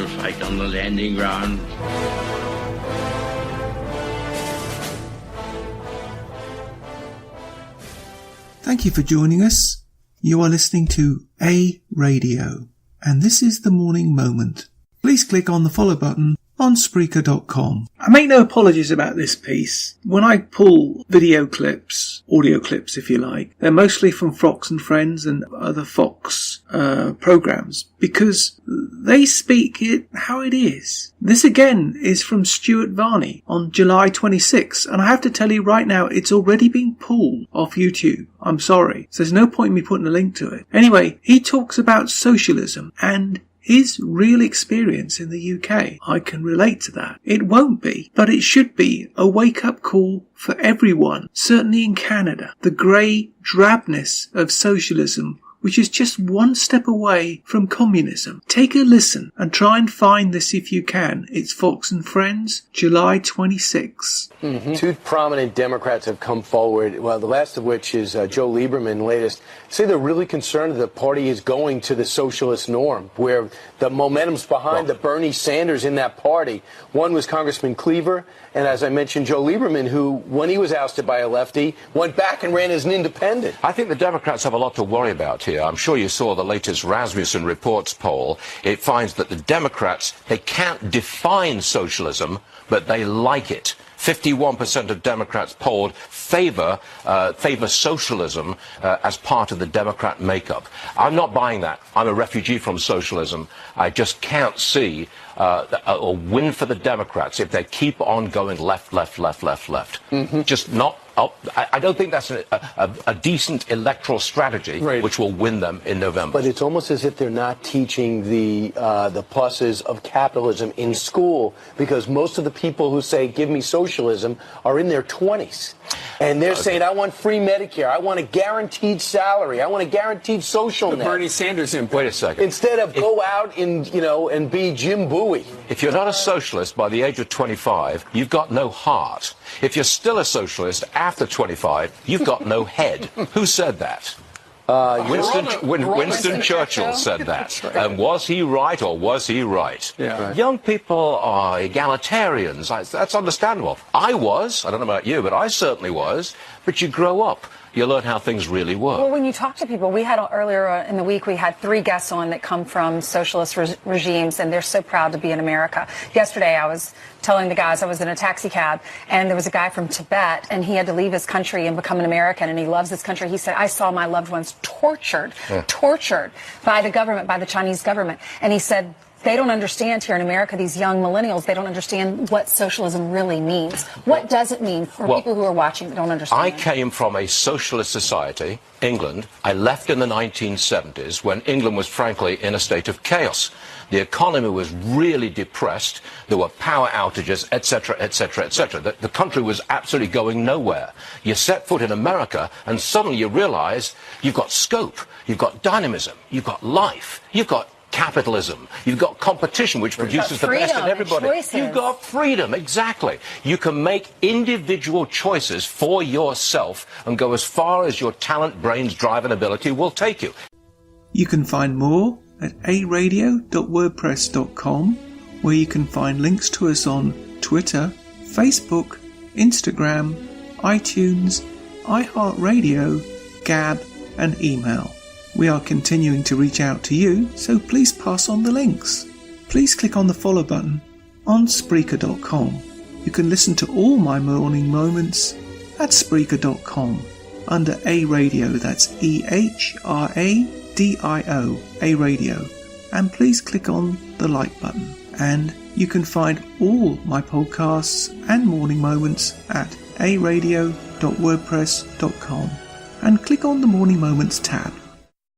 to fight on the landing ground. Thank you for joining us. You are listening to A Radio, and this is the Morning Moment. Please click on the follow button on Spreaker.com. I make no apologies about this piece. When I pull video clips, audio clips if you like, they're mostly from Fox and Friends and other Fox programs, because they speak it how it is. This again is from Stewart Varney on July 26th, and I have to tell you right now, it's already been pulled off YouTube. I'm sorry. So there's no point in me putting a link to it. Anyway, he talks about socialism and his real experience in the UK. I can relate to that. It won't be, but it should be a wake-up call for everyone, certainly in Canada. The grey drabness of socialism, which is just one step away from communism. Take a listen and try and find this if you can. It's Fox and Friends, July 26. Two prominent Democrats have come forward, well, the last of which is Joe Lieberman, latest. Say they're really concerned that the party is going to the socialist norm, where the momentum's behind the Bernie Sanders in that party. One was Congressman Cleaver, and as I mentioned, Joe Lieberman, who, when he was ousted by a lefty, went back and ran as an independent. I think the Democrats have a lot to worry about here. I'm sure you saw the latest Rasmussen Reports poll. It finds that the Democrats, they can't define socialism, but they like it. 51% of Democrats polled favor socialism as part of the Democrat makeup. I'm not buying that. I'm a refugee from socialism. I just can't see a win for the Democrats if they keep on going left. Just not. I don't think that's a decent electoral strategy, which will win them in November. But it's almost as if they're not teaching the pluses of capitalism in school, because most of the people who say, give me socialism, are in their 20s. And they're saying, I want free Medicare. I want a guaranteed salary. I want a guaranteed social net. Bernie Sanders input. Wait a second. Instead of go out and be Jim Bowie. If you're not a socialist by the age of 25, you've got no heart. If you're still a socialist after 25, you've got no head. Who said that? Winston Churchill said that. And was he right or was he right? Yeah. Young people are egalitarians. That's understandable. I don't know about you, but I certainly was. But you grow up. You learn how things really work. Well, when you talk to people, we had earlier in the week, we had 3 guests on that come from socialist regimes, and they're so proud to be in America. Yesterday, I was telling the guys, I was in a taxi cab, and there was a guy from Tibet, and he had to leave his country and become an American, and he loves this country. He said, I saw my loved ones tortured by the government, by the Chinese government. And he said, they don't understand here in America, these young millennials, they don't understand what socialism really means. What does it mean for people who are watching that don't understand? I came from a socialist society, England. I left in the 1970s when England was frankly in a state of chaos. The economy was really depressed. There were power outages, etc., etc., etc. The country was absolutely going nowhere. You set foot in America and suddenly you realize you've got scope, you've got dynamism, you've got life, you've got capitalism, you've got competition which produces the best in everybody. You've got freedom, exactly. You can make individual choices for yourself and go as far as your talent, brains, drive and ability will take you. You can find more at aradio.wordpress.com, where you can find links to us on Twitter, Facebook, Instagram, iTunes, iHeartRadio, Gab and email. We are continuing to reach out to you, so please pass on the links. Please click on the follow button on Spreaker.com. You can listen to all my morning moments at Spreaker.com under A Radio, that's EHRADIO, A Radio. And please click on the like button. And you can find all my podcasts and morning moments at aradio.wordpress.com and click on the Morning Moments tab.